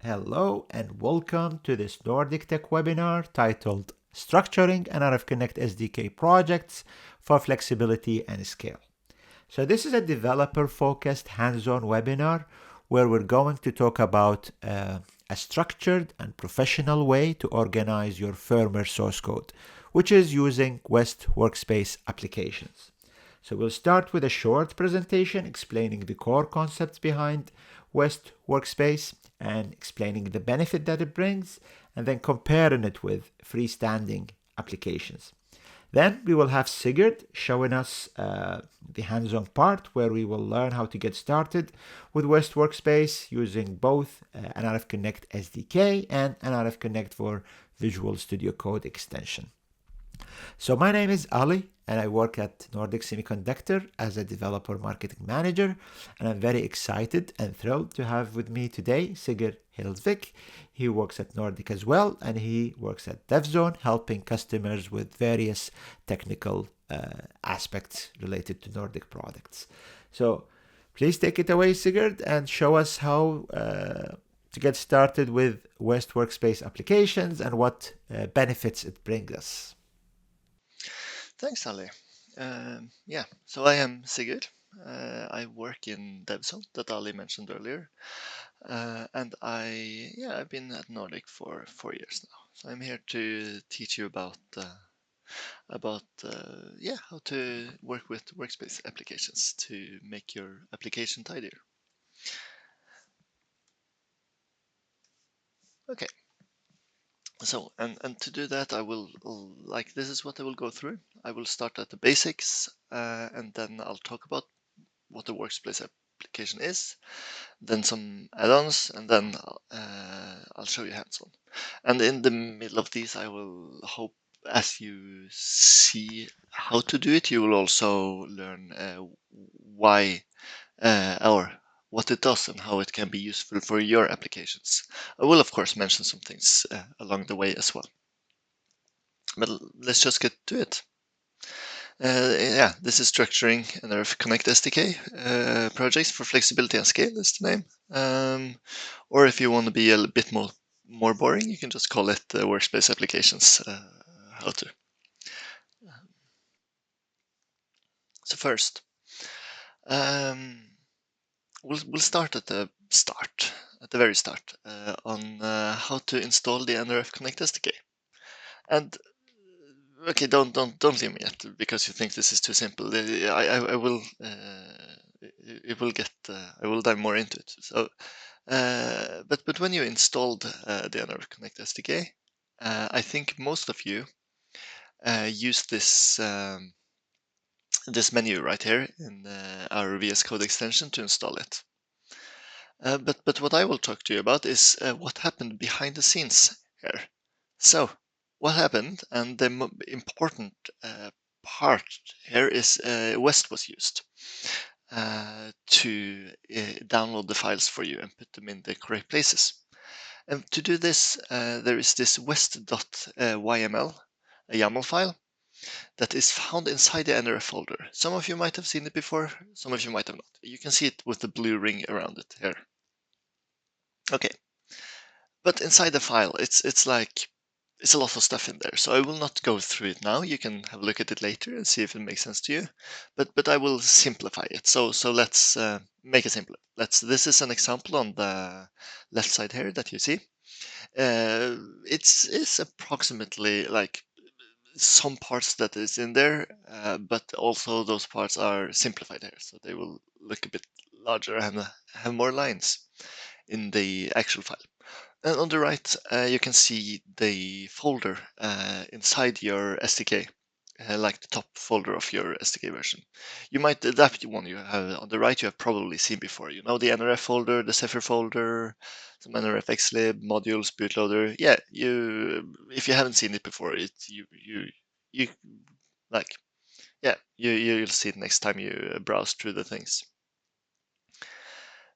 Hello and welcome to this Nordic Tech webinar titled Structuring nRF Connect SDK Projects for Flexibility and Scale. So this is a developer-focused hands-on webinar where we're going to talk about a structured and professional way to organize your firmware source code, which is using West Workspace applications. So we'll start with a short presentation explaining the core concepts behind West Workspace and explaining the benefit that it brings, and then comparing it with freestanding applications. Then we will have Sigurd showing us the hands-on part where we will learn how to get started with West Workspace using both nRF Connect SDK and nRF Connect for Visual Studio Code extension. So my name is Ali and I work at Nordic Semiconductor as a developer marketing manager, and I'm very excited and thrilled to have with me today Sigurd Hilsvik. He works at Nordic as well, and he works at DevZone helping customers with various technical aspects related to Nordic products. So please take it away, Sigurd, and show us how to get started with West Workspace applications and what benefits it brings us. Thanks, Ali. So I am Sigurd. I work in DevZone that Ali mentioned earlier, and I've been at Nordic for 4 years now. So I'm here to teach you about how to work with workspace applications to make your application tidier. Okay. So, and to do that, I will, this is what I will go through. I will start at the basics, and then I'll talk about what the workspace application is, then some add-ons, and then I'll show you hands-on. And in the middle of these, I will hope, as you see how to do it, you will also learn why or what it does and how it can be useful for your applications. I will, of course, mention some things along the way as well. But let's just get to it. This is structuring nRF Connect SDK projects for flexibility and scale is the name. Or if you want to be a bit more boring, you can just call it workspace applications. How to. So first, we'll start at the very start, on how to install the nRF Connect SDK. And okay, don't leave me yet because you think this is too simple. I will I will dive more into it. So, but when you installed the nRF Connect SDK, I think most of you use this this menu right here in our VS Code extension to install it. But what I will talk to you about is what happened behind the scenes here. So what happened, and the important part here is West was used to download the files for you and put them in the correct places. And to do this, there is this west.yml, a YAML file, that is found inside the nRF folder. Some of you might have seen it before, some of you might have not. You can see it with the blue ring around it here. Okay, but inside the file, it's a lot of stuff in there, so I will not go through it now. You can have a look at it later and see if it makes sense to you. But I will simplify it. So let's make it simpler. This is an example on the left side here that you see. It's approximately like some parts that is in there, but also those parts are simplified here, so they will look a bit larger and have more lines in the actual file. And on the right, you can see the folder inside your SDK, like the top folder of your SDK version. You might adapt one you have on the right. You have probably seen before. You know, the nRF folder, the Zephyr folder, some nRF xlib modules, bootloader. Yeah, if you haven't seen it before, you'll see it next time you browse through the things.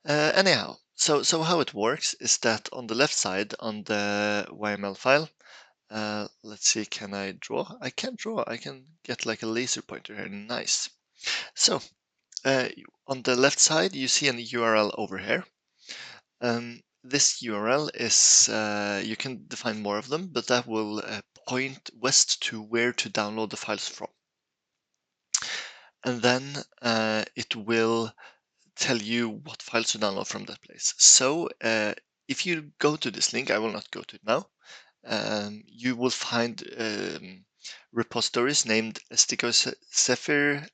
Anyhow, so how it works is that on the left side on the YML file, let's see, can I draw? I can't draw. I can get like a laser pointer here. Nice. So on the left side, you see an URL over here. this URL is, you can define more of them, but that will point west to where to download the files from. And then it will tell you what files to download from that place. So if you go to this link, I will not go to it now, you will find repositories named SDK Zephyr,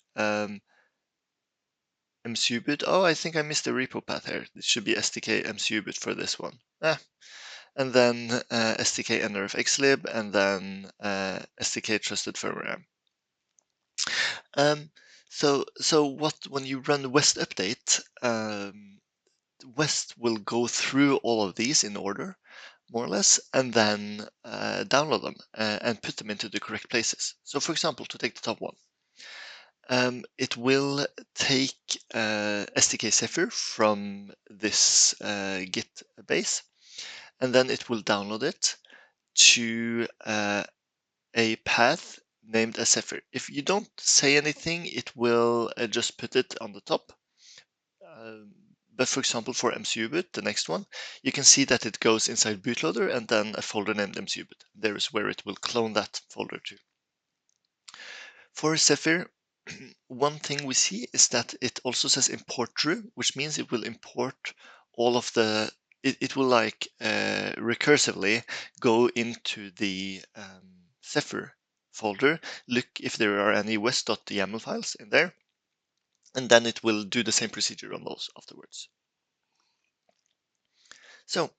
msubit. Oh, I think I missed the repo path here. It should be SDK msubit for this one. And then SDK nRF xlib, and then SDK trusted firmware. So when you run West update, West will go through all of these in order, more or less, and then download them and put them into the correct places. So for example, to take the top one, it will take SDK Zephyr from this Git base, and then it will download it to a path named as Zephyr. If you don't say anything, it will just put it on the top. But for example, for msubit, the next one, you can see that it goes inside bootloader and then a folder named msubit. There is where it will clone that folder to. For Zephyr, one thing we see is that it also says import true, which means it will import all of the, it will like recursively go into the Zephyr folder, look if there are any west.yaml files in there, and then it will do the same procedure on those afterwards. So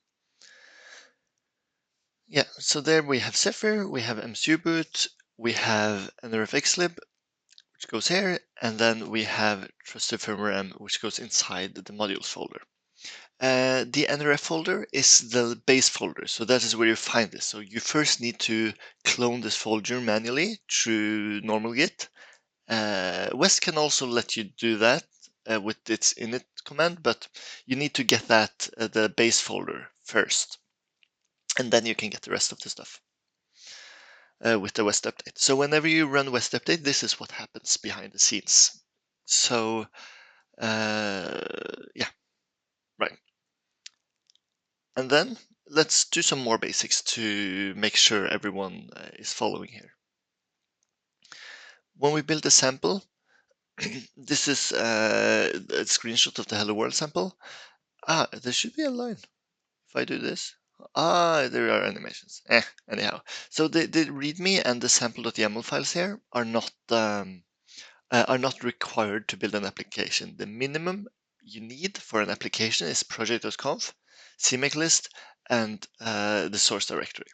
yeah, so there we have Zephyr, we have msubit, we have nRF xlib, which goes here, and then we have trusted firmware, which goes inside the modules folder. The nRF folder is the base folder, so that is where you find this. So you first need to clone this folder manually through normal Git. West can also let you do that with its init command, but you need to get that the base folder first, and then you can get the rest of the stuff with the West update. So whenever you run West update, this is what happens behind the scenes. So yeah, right. And then let's do some more basics to make sure everyone is following here. When we build a sample, this is a screenshot of the Hello World sample. There should be a line. If I do this, there are animations. Anyhow. So the README and the sample.yaml files here are not required to build an application. The minimum you need for an application is project.conf, CMake list, and the source directory.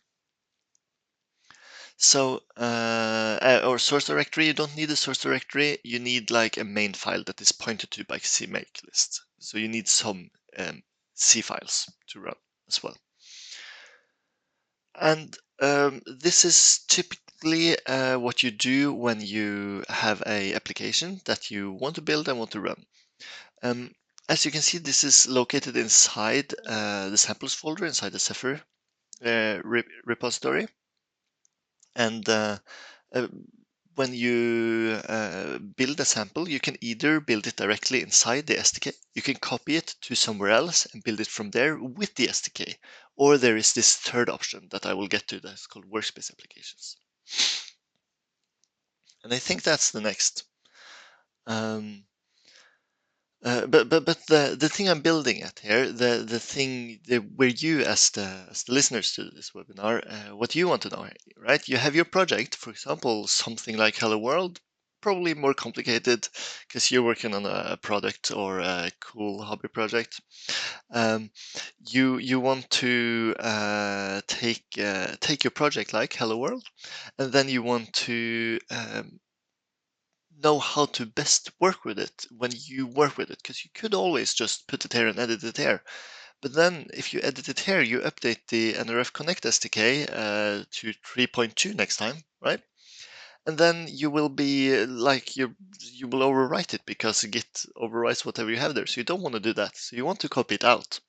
So, or source directory, you don't need a source directory, you need like a main file that is pointed to by CMake list. So you need some C files to run as well. And this is typically what you do when you have an application that you want to build and want to run. As you can see, this is located inside the samples folder, inside the Zephyr repository. And when you build a sample, you can either build it directly inside the SDK, you can copy it to somewhere else and build it from there with the SDK, or there is this third option that I will get to that's called Workspace applications. And I think that's the next. But the thing I'm building at here, the thing where you as the listeners to this webinar, what you want to know, right? You have your project, for example, something like Hello World, probably more complicated because you're working on a product or a cool hobby project. You want to take your project like Hello World, and then you want to know how to best work with it when you work with it, because you could always just put it here and edit it here. But then if you edit it here, you update the nRF Connect SDK to 3.2 next time, right? And then you will be like, you will overwrite it because Git overwrites whatever you have there. So you don't want to do that. So you want to copy it out.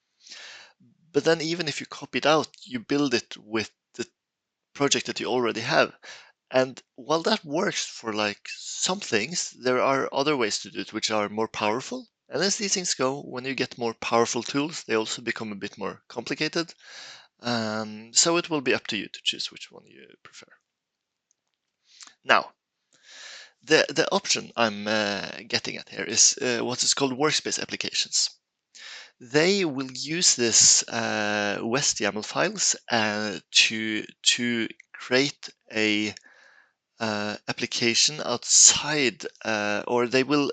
But then even if you copy it out, you build it with the project that you already have. And while that works for like some things, there are other ways to do it which are more powerful. And as these things go, when you get more powerful tools, they also become a bit more complicated. So it will be up to you to choose which one you prefer. Now, the option I'm getting at here is what is called workspace applications. They will use this West YAML files to create a application outside, or they will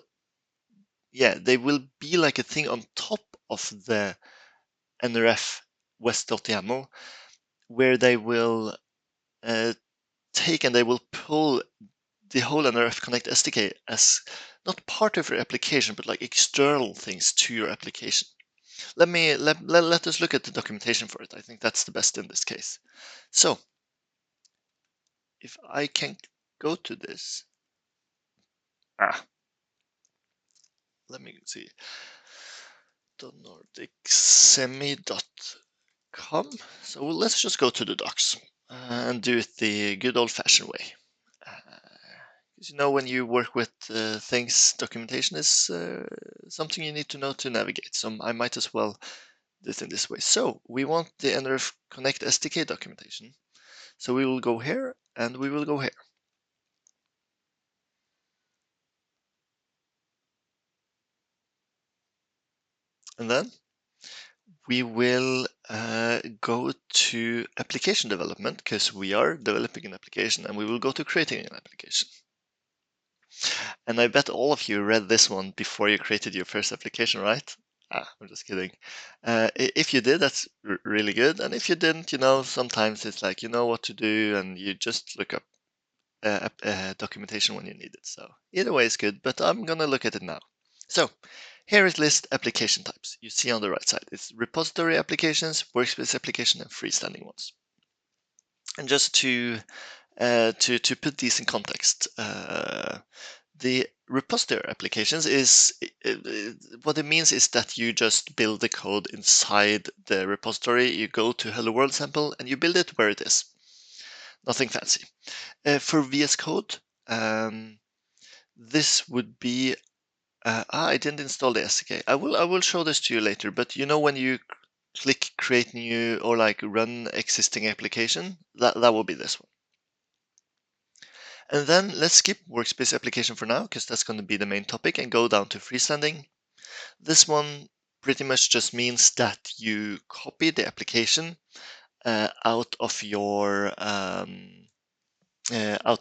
be like a thing on top of the nRF West.yaml, where they will take and they will pull the whole nRF Connect SDK as not part of your application, but like external things to your application. Let us look at the documentation for it. I think that's the best in this case. So if I can go to this, let me see, nordicsemi.com. So let's just go to the docs and do it the good old-fashioned way. Because when you work with things, documentation is something you need to know to navigate. So I might as well do it in this way. So we want the nRF Connect SDK documentation. So we will go here and we will go here. And then we will go to application development, because we are developing an application, and we will go to creating an application. And I bet all of you read this one before you created your first application, right? I'm just kidding. If you did, that's really good. And if you didn't, sometimes it's like you know what to do, and you just look up documentation when you need it. So either way is good, but I'm going to look at it now. So here is list application types. You see on the right side, it's repository applications, workspace application, and freestanding ones. And just to put these in context, the repository applications is what it means is that you just build the code inside the repository. You go to Hello World sample and you build it where it is. Nothing fancy. For VS Code, this would be I didn't install the SDK. I will show this to you later, but when you click create new or like run existing application, that will be this one. And then let's skip workspace application for now, because that's going to be the main topic, and go down to freestanding. This one pretty much just means that you copy the application out of your out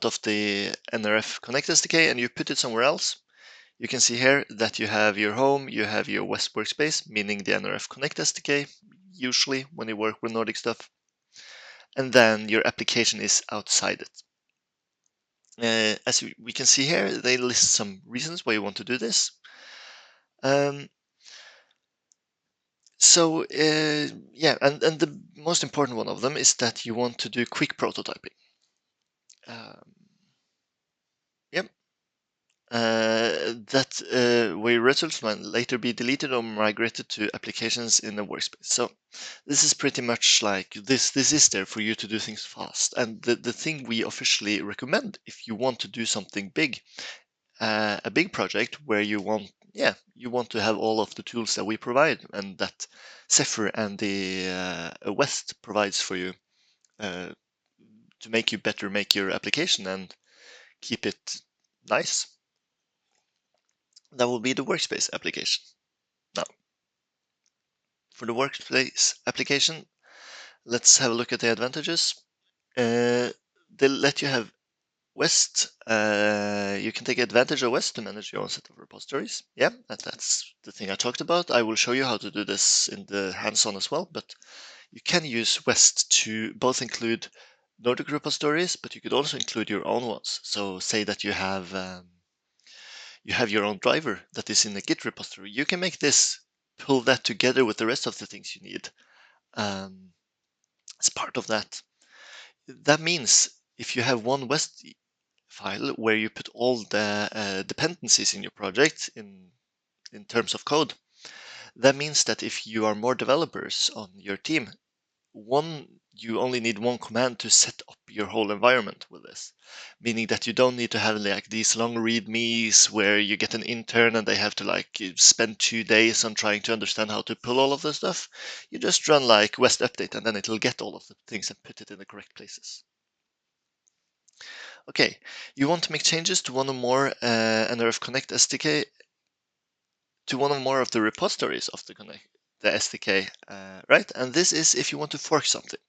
of the nRF Connect SDK, and you put it somewhere else. You can see here that you have your home, you have your West workspace, meaning the nRF Connect SDK, usually when you work with Nordic stuff. And then your application is outside it. As we can see here, they list some reasons why you want to do this. Yeah, and the most important one of them is that you want to do quick prototyping. Yep. That where results can later be deleted or migrated to applications in the workspace. So this is pretty much like this is there for you to do things fast. And the thing we officially recommend if you want to do something big, a big project where you want to have all of the tools that we provide and that Zephyr and the West provides for you to make you better make your application and keep it nice. That will be the workspace application. Now, for the workspace application, let's have a look at the advantages. They let you have West. You can take advantage of West to manage your own set of repositories. Yeah, that's the thing I talked about. I will show you how to do this in the hands-on as well, but you can use West to both include Nordic repositories, but you could also include your own ones. So say that you have your own driver that is in a Git repository. You can make this, pull that together with the rest of the things you need as part of that. That means if you have one West file where you put all the dependencies in your project in terms of code, that means that if you are more developers on your team, one you only need one command to set up your whole environment with this, meaning that you don't need to have like these long readmes where you get an intern and they have to like spend 2 days on trying to understand how to pull all of the stuff. You just run like west update and then it'll get all of the things and put it in the correct places. Okay, you want to make changes to one or more nRF Connect SDK, to one or more of the repositories of the SDK, right? And this is if you want to fork something.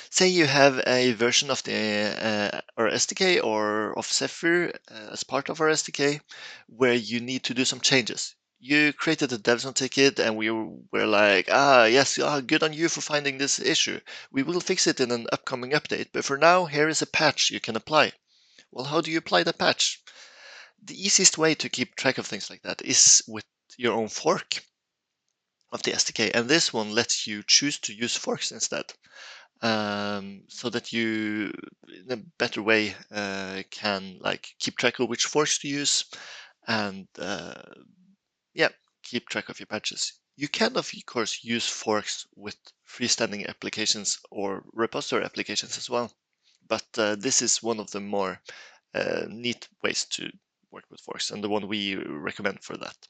Say you have a version of the our SDK or of Zephyr as part of our SDK where you need to do some changes. You created a dev zone ticket and we were like, yes, good on you for finding this issue. We will fix it in an upcoming update, but for now, here is a patch you can apply. Well, how do you apply the patch? The easiest way to keep track of things like that is with your own fork of the SDK, and this one lets you choose to use forks instead. So that you, in a better way, can like keep track of which forks to use, and yeah, keep track of your patches. You can, of course, use forks with freestanding applications or repository applications as well, but this is one of the more neat ways to work with forks, and the one we recommend for that.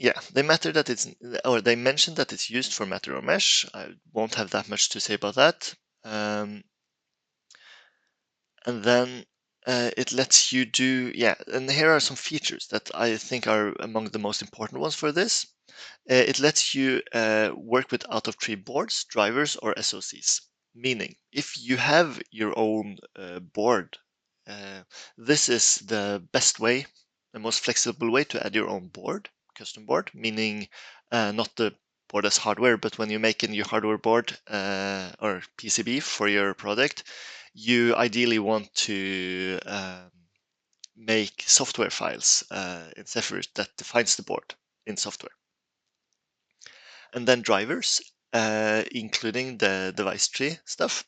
Yeah, they mentioned that it's used for Matter or Mesh. I won't have that much to say about that. And then it lets you do, and here are some features that I think are among the most important ones for this. It lets you work with out-of-tree boards, drivers, or SOCs. Meaning, if you have your own board, this is the best way, the most flexible way to add your own board, custom board, meaning not the board as hardware, but when you make a new hardware board or PCB for your product, you ideally want to make software files in Zephyr that defines the board in software. And then drivers, including the device tree stuff.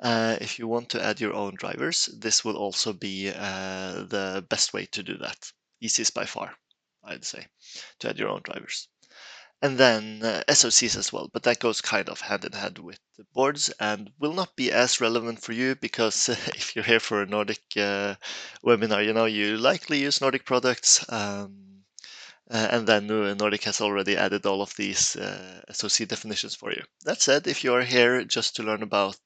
If you want to add your own drivers, this will also be the best way to do that. Easiest by far, I'd say, to add your own drivers. And then SOCs as well, but that goes kind of hand in hand with the boards and will not be as relevant for you because if you're here for a Nordic webinar, you likely use Nordic products. And then Nordic has already added all of these SOC definitions for you. That said, if you are here just to learn about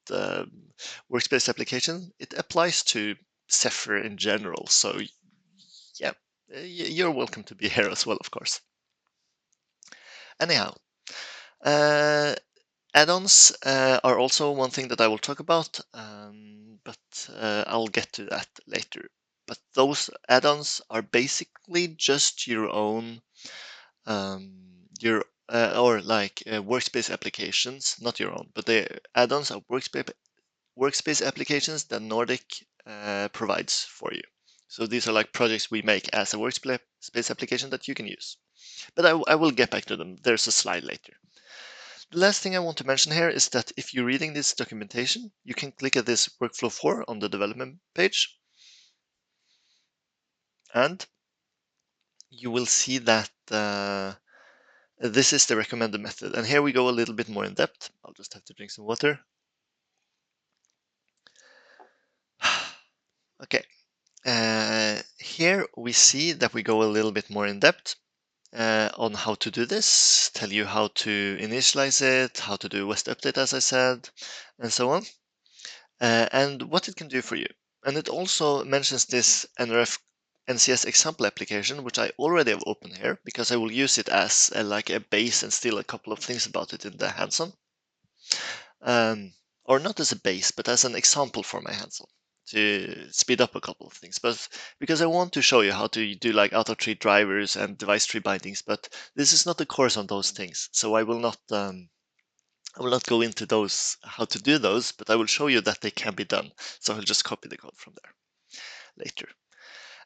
workspace application, it applies to Zephyr in general. So yeah, you're welcome to be here as well, of course. Anyhow, add-ons are also one thing that I will talk about, but I'll get to that later. But those add-ons are basically just your own workspace applications, not your own, but the add-ons are workspace applications that Nordic provides for you. So these are like projects we make as a workspace application that you can use. But I will get back to them. There's a slide later. The last thing I want to mention here is that if you're reading this documentation, you can click at this workflow 4 on the development page, and you will see that this is the recommended method. And here we go a little bit more in depth. I'll just have to drink some water. Okay, here we see that we go a little bit more in depth on how to do this, tell you how to initialize it, how to do West Update, as I said, and so on, and what it can do for you. And it also mentions this nRF NCS example application, which I already have open here because I will use it as like a base and steal a couple of things about it in the hands-on. Or not as a base, but as an example for my hands-on to speed up a couple of things. But because I want to show you how to do like out-of-tree drivers and device tree bindings, but this is not a course on those things, so I will not go into those how to do those, but I will show you that they can be done. So I'll just copy the code from there later.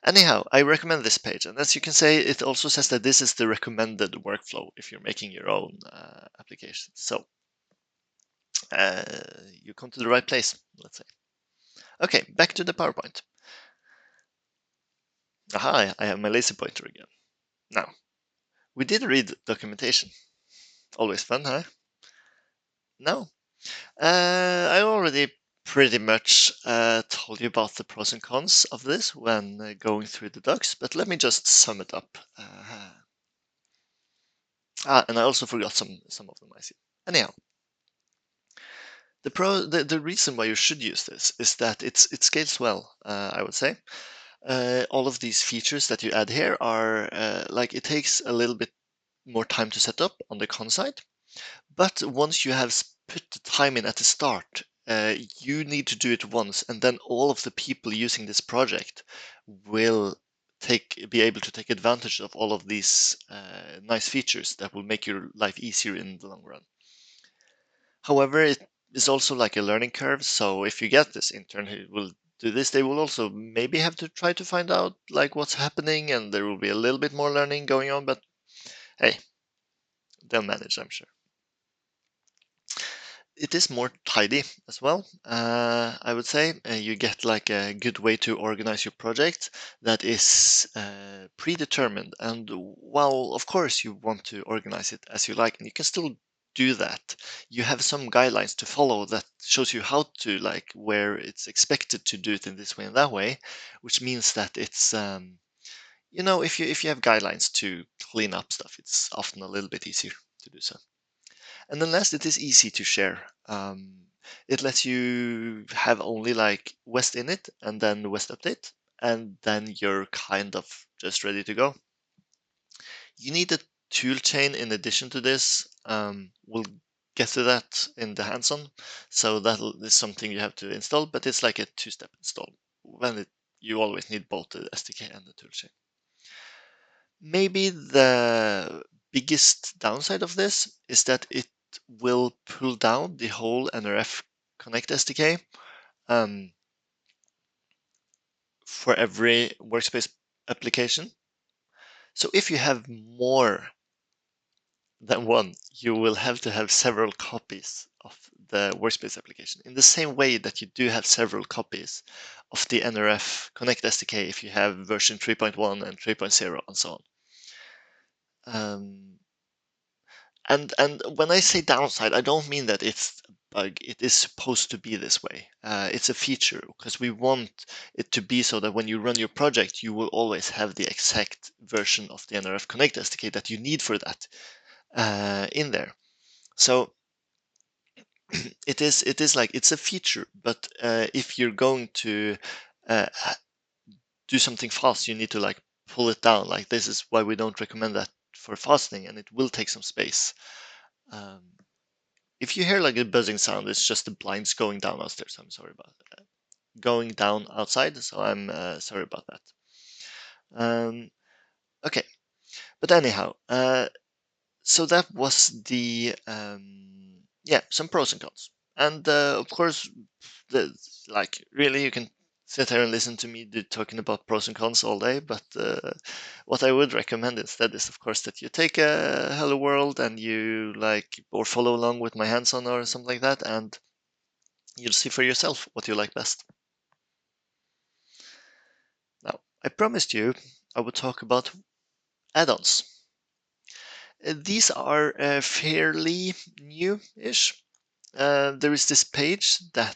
Anyhow, I recommend this page, and as you can see, it also says that this is the recommended workflow if you're making your own application. So you come to the right place, let's say. Okay, back to the PowerPoint. Aha, I have my laser pointer again. Now, we did read documentation. Always fun, huh? No. I already pretty much told you about the pros and cons of this when going through the docs, but let me just sum it up. And I also forgot some of them, I see. Anyhow, the reason why you should use this is that it scales well, I would say. All of these features that you add here are like it takes a little bit more time to set up on the con side, but once you have put the time in at the start, you need to do it once, and then all of the people using this project will be able to take advantage of all of these nice features that will make your life easier in the long run. However, it is also like a learning curve. So if you get this intern who will do this, they will also maybe have to try to find out like what's happening, and there will be a little bit more learning going on. But hey, they'll manage, I'm sure. It is more tidy as well. I would say you get like a good way to organize your project that is predetermined. And while of course you want to organize it as you like, and you can still do that, you have some guidelines to follow that shows you how to like where it's expected to do it in this way and that way, which means that it's you know, if you have guidelines to clean up stuff, it's often a little bit easier to do so. And then last, it is easy to share. It lets you have only like West init and then West update, and then you're kind of just ready to go. You need a tool chain in addition to this. We'll get to that in the hands-on. So that is something you have to install, but it's like a two-step install. You always need both the SDK and the tool chain. Maybe the biggest downside of this is that it will pull down the whole nRF Connect SDK for every workspace application. So if you have more than one, you will have to have several copies of the workspace application in the same way that you do have several copies of the nRF Connect SDK if you have version 3.1 and 3.0 and so on. And when I say downside, I don't mean that it's a bug. It is supposed to be this way. It's a feature because we want it to be so that when you run your project, you will always have the exact version of the nRF Connect SDK that you need for that in there. So it is like it's a feature, but if you're going to do something fast, you need to like pull it down. Like this is why we don't recommend that for fasting, and it will take some space. If you hear like a buzzing sound, it's just the blinds going down upstairs. I'm sorry about that. Going down outside, so I'm sorry about that. Okay, but anyhow, so that was the yeah, some pros and cons, and of course, like really you can sit here and listen to me talking about pros and cons all day, but what I would recommend instead is of course that you take a Hello World and you like or follow along with my hands-on or something like that, and you'll see for yourself what you like best. Now, I promised you I would talk about add-ons. These are fairly new-ish. There is this page that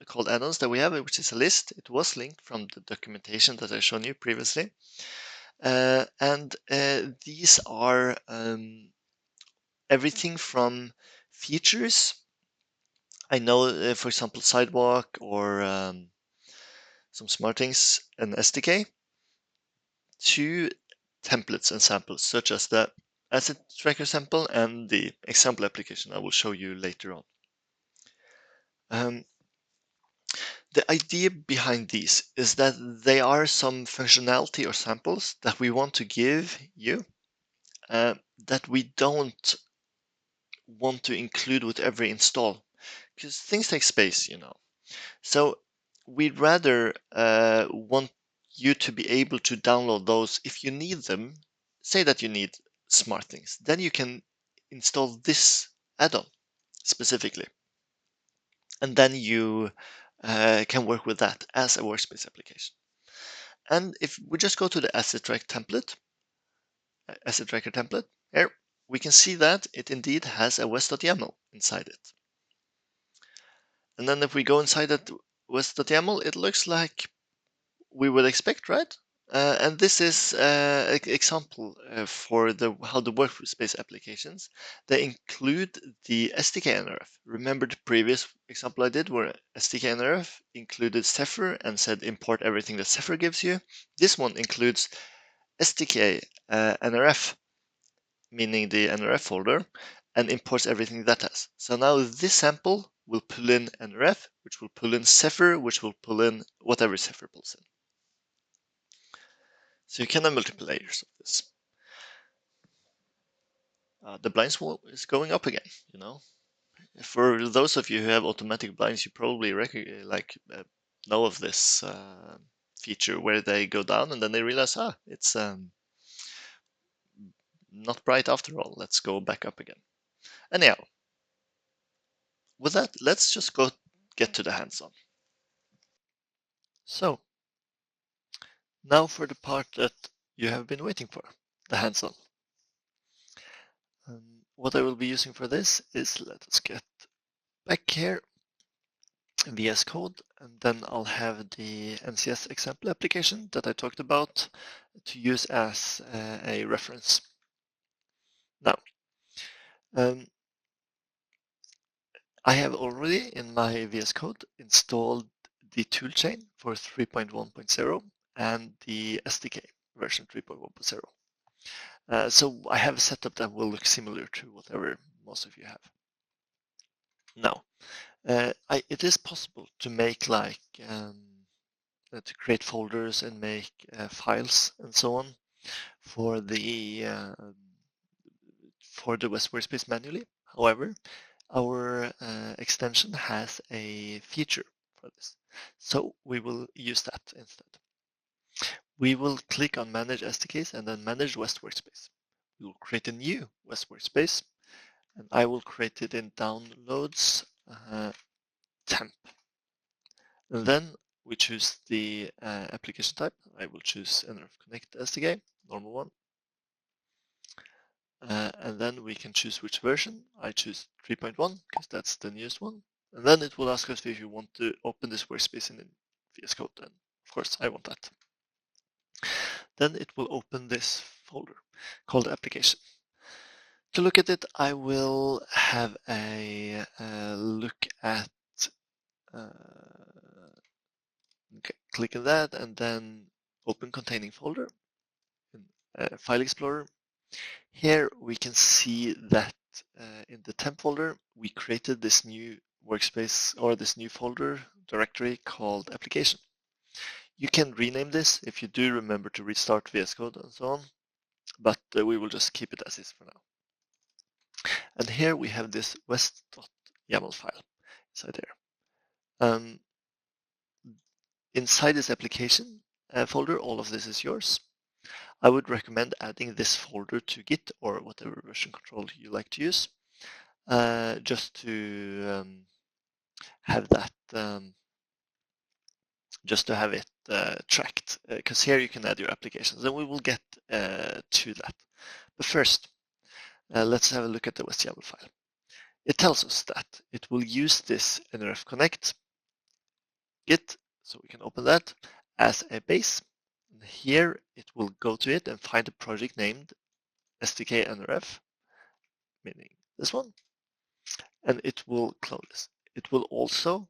called add-ons that we have, which is a list. It was linked from the documentation that I shown you previously. And these are everything from features. I know, for example, Sidewalk or some SmartThings and SDK, to templates and samples, such as the asset tracker sample and the example application I will show you later on. The idea behind these is that they are some functionality or samples that we want to give you that we don't want to include with every install, because things take space, you know. So we'd rather want you to be able to download those if you need them. Say that you need SmartThings, then you can install this add-on specifically, and then you can work with that as a workspace application. And if we just go to the asset tracker template here, we can see that it indeed has a west.yaml inside it. And then if we go inside that west.yaml, it looks like we would expect, right? And this is an example for how the workspace applications, they include the SDK nRF. Remember the previous example I did where SDK nRF included Zephyr and said import everything that Zephyr gives you. This one includes SDK nRF, meaning the nRF folder, and imports everything that has. So now this sample will pull in nRF, which will pull in Zephyr, which will pull in whatever Zephyr pulls in. So you can have multiple layers of this. The blinds is going up again, you know. For those of you who have automatic blinds, you probably know of this feature where they go down and then they realize, it's not bright after all. Let's go back up again. Anyhow, with that, let's just go get to the hands-on. So, now for the part that you have been waiting for, the hands-on. What I will be using for this is, let us get back here, VS Code, and then I'll have the NCS example application that I talked about to use as a reference. Now, I have already in my VS Code installed the toolchain for 3.1.0 and the SDK version 3.1.0. So I have a setup that will look similar to whatever most of you have. Now, it is possible to make to create folders and make files and so on for the Workspace manually. However, our extension has a feature for this, so we will use that instead. We will click on Manage SDKs and then Manage West Workspace. We will create a new West Workspace, and I will create it in Downloads temp. And then we choose the application type. I will choose nRF Connect SDK, normal one. And then we can choose which version. I choose 3.1 because that's the newest one. And then it will ask us if you want to open this workspace in VS Code. And of course, I want that. Then it will open this folder called application. To look at it, I will have a look at, click on that and then open containing folder in File Explorer. Here we can see that in the temp folder, we created this new workspace or this new folder directory called application. You can rename this if you do remember to restart VS Code and so on, but we will just keep it as is for now. And here we have this west.yaml file inside there. Inside this application folder, all of this is yours. I would recommend adding this folder to Git or whatever version control you like to use, just to have that, just to have it tracked, because here you can add your applications, and we will get to that. But first, let's have a look at the west.yaml file. It tells us that it will use this nRF Connect Git, so we can open that as a base. And here it will go to it and find a project named SDK nRF, meaning this one, and it will clone this. It will also,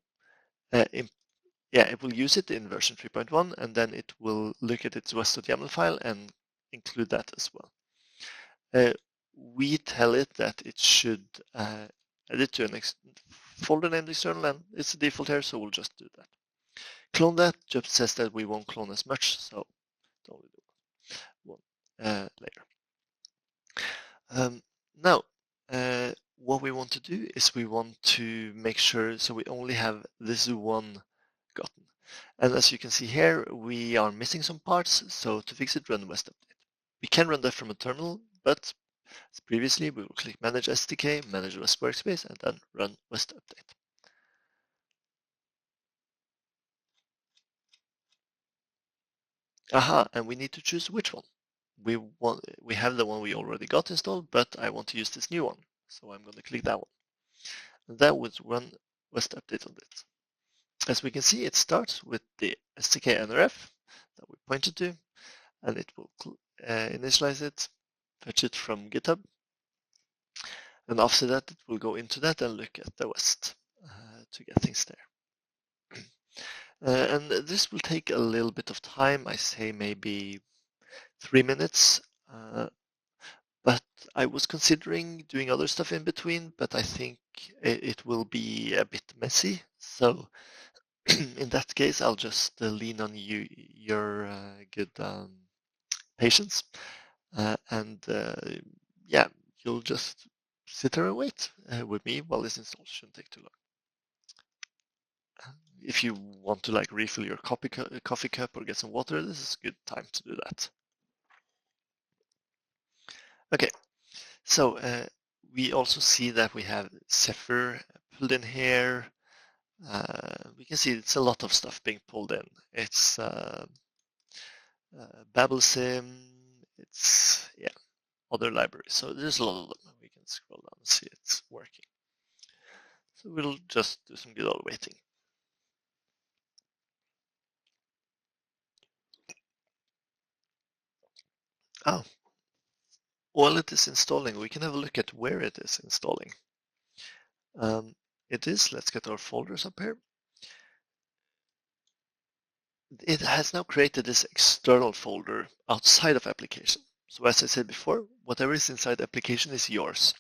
it will use it in version 3.1, and then it will look at its west.yaml file and include that as well. We tell it that it should add it to a folder named external, and it's the default here, so we'll just do that. Clone that just says that we won't clone as much, so only do one layer. Now, what we want to do is we want to make sure so we only have this one gotten. And as you can see here, we are missing some parts, so to fix it, run West Update. We can run that from a terminal, but as previously, we will click Manage SDK, Manage West Workspace, and then run West Update. Aha, and we need to choose which one. we have the one we already got installed, but I want to use this new one. So I'm going to click that one. And that would run West update on it. As we can see, it starts with the SDK nRF that we pointed to, and it will initialize it, fetch it from GitHub, and after that it will go into that and look at the West to get things there. And this will take a little bit of time. I say maybe 3 minutes, but I was considering doing other stuff in between, but I think it will be a bit messy. So in that case, I'll just lean on your good patience, and yeah, you'll just sit there and wait with me while this install. Shouldn't take too long. If you want to like refill your coffee cup or get some water, this is a good time to do that. Okay, so we also see that we have Zephyr pulled in here. We can see it's a lot of stuff being pulled in. It's BabelSim, it's other libraries. So there's a lot of them. We can scroll down and see it's working. So we'll just do some good old waiting. Oh, while it is installing, we can have a look at where it is installing. Let's get our folders up here. It has now created this external folder outside of application. So as I said before, whatever is inside the application is yours.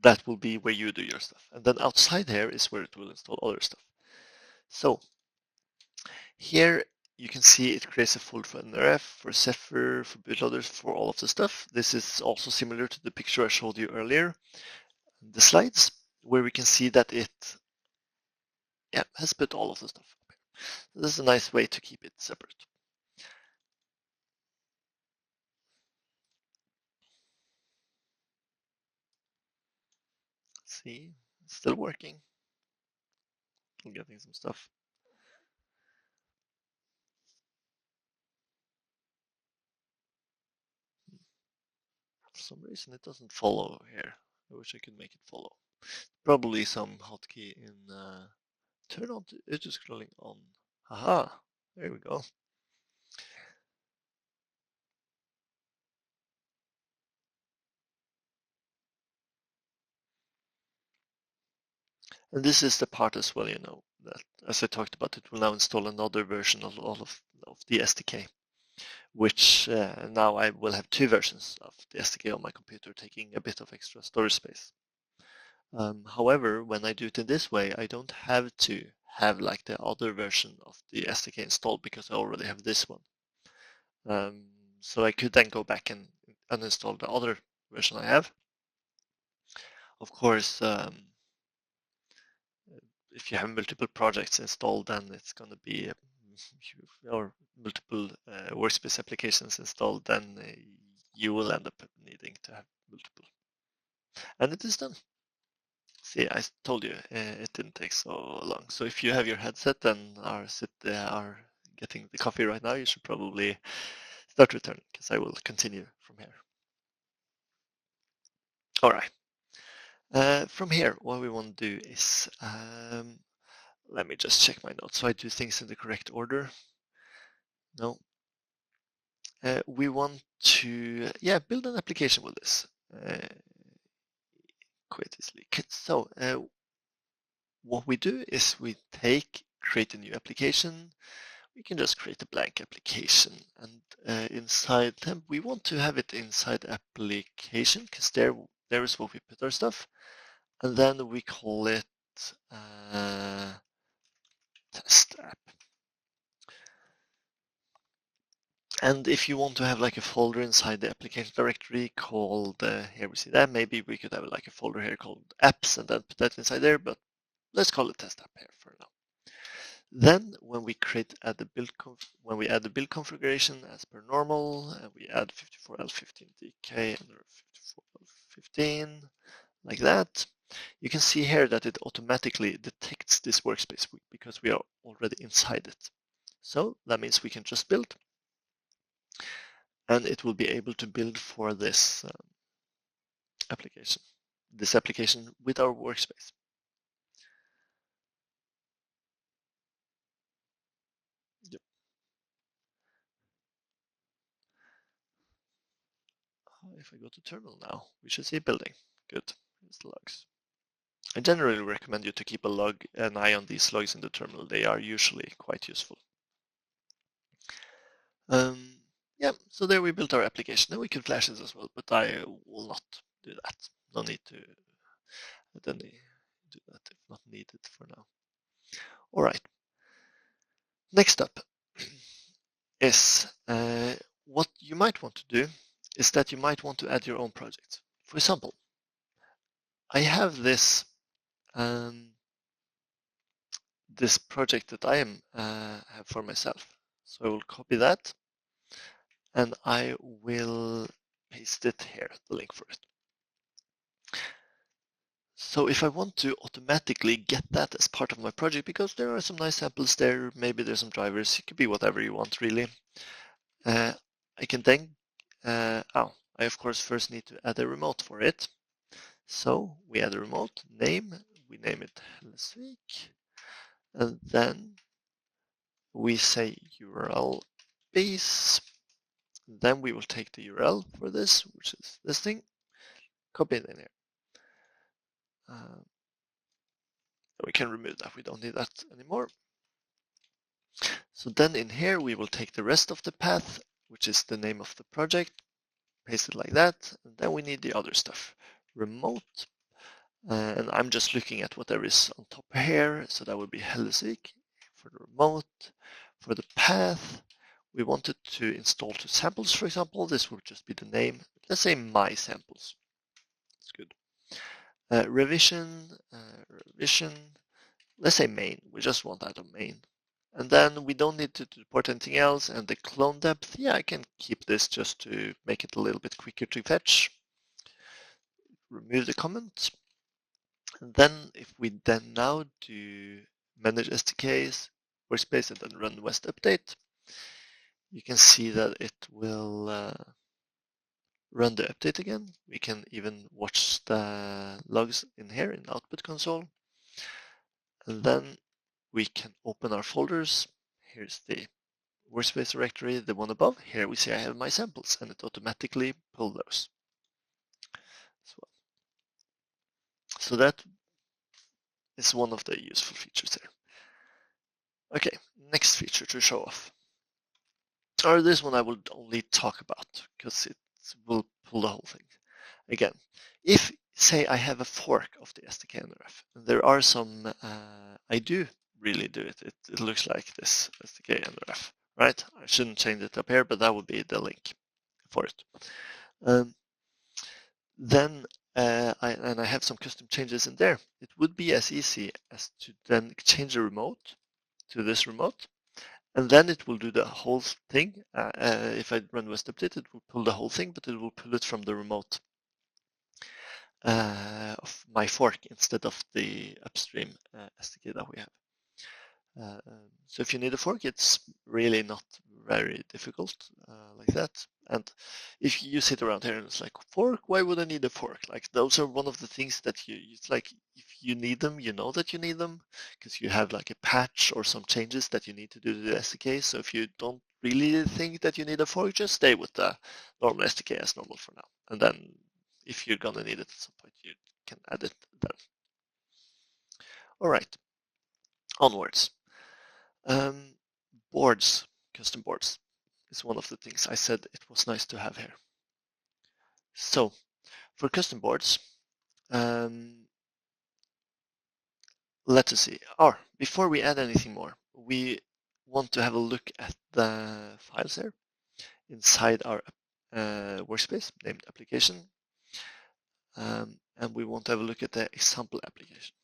That will be where you do your stuff. And then outside here is where it will install other stuff. So here you can see it creates a folder for nRF, for Zephyr, for bootloaders, for all of the stuff. This is also similar to the picture I showed you earlier, the slides, where we can see that it has put all of the stuff up here. So this is a nice way to keep it separate. See, it's still working. I'm getting some stuff. For some reason, it doesn't follow here. I wish I could make it follow. Probably some hotkey in turn on to auto scrolling on. Haha, there we go. And this is the part as well, that as I talked about, it will now install another version of all of the SDK, which now I will have 2 versions of the SDK on my computer, taking a bit of extra storage space. However, when I do it in this way, I don't have to have like the other version of the SDK installed because I already have this one. So I could then go back and uninstall the other version I have. Of course, if you have multiple projects installed, then it's going to be or multiple workspace applications installed, then you will end up needing to have multiple. And it is done. See, I told you it didn't take so long. So if you have your headset and are getting the coffee right now, you should probably start returning because I will continue from here. All right. From here, what we want to do is let me just check my notes so I do things in the correct order. No. We want to build an application with this quite easily. So what we do is we create a new application. We can just create a blank application, and inside temp we want to have it inside application because there is where we put our stuff, and then we call it test app. And if you want to have like a folder inside the application directory called, here we see that, maybe we could have like a folder here called apps and then put that inside there, but let's call it test app here for now. Then when we add the build configuration as per normal, we add 54L15DK and 54L15 like that. You can see here that it automatically detects this workspace because we are already inside it. So that means we can just build. and it will be able to build for this application with our workspace. Yep. If I go to terminal now, we should see building. Good. Here's the logs. I generally recommend you to keep an eye on these logs in the terminal. They are usually quite useful. Yeah, so there we built our application, and we can flash this as well, but I will not do that. No need to do that if not needed for now. All right. Next up is what you might want to do is that you might want to add your own project. For example, I have this this project that I have for myself. So I will copy that and I will paste it here, the link for it. So if I want to automatically get that as part of my project, because there are some nice samples there, maybe there's some drivers, it could be whatever you want really. I can then, I of course first need to add a remote for it. So we add a remote name, we name it Hellesvik, and then we say URL base. Then we will take the URL for this, which is this thing, copy it in here. We can remove that, we don't need that anymore. So then in here we will take the rest of the path, which is the name of the project, paste it like that, and then we need the other stuff. Remote, and I'm just looking at whatever is on top here, so that would be Hellesvik for the remote. For the path, we wanted to install 2 samples, for example. This would just be the name. Let's say my samples. That's good. Revision, let's say main. We just want that on main. And then we don't need to import anything else. And the clone depth, yeah, I can keep this just to make it a little bit quicker to fetch. Remove the comment. And then if we then now do manage SDKs, Workspace, and then run West update, you can see that it will run the update again. We can even watch the logs in here in the output console. And then we can open our folders. Here's the Workspace directory, the one above. Here we see I have my samples, and it automatically pulls those as well. So that is one of the useful features there. Okay, next feature to show off. Or this one I will only talk about because it will pull the whole thing. Again, if say I have a fork of the SDK nRF, and there are some, I do really do it. It looks like this SDK nRF, right? I shouldn't change it up here, but that would be the link for it. Then I have some custom changes in there. It would be as easy as to then change the remote to this remote, and then it will do the whole thing. If I run West update, it will pull the whole thing, but it will pull it from the remote of my fork instead of the upstream SDK that we have. So if you need a fork, it's really not very difficult like that. And if you sit around here and it's like, fork, why would I need a fork? Like those are one of the things that it's like, if you need them, you know that you need them because you have like a patch or some changes that you need to do to the SDK. So if you don't really think that you need a fork, just stay with the normal SDK as normal for now. And then if you're gonna need it at some point, you can add it then. All right, onwards. Boards, custom boards, is one of the things I said it was nice to have here. So for custom boards, let's see. Before we add anything more, we want to have a look at the files here inside our workspace named application. And we want to have a look at the example application.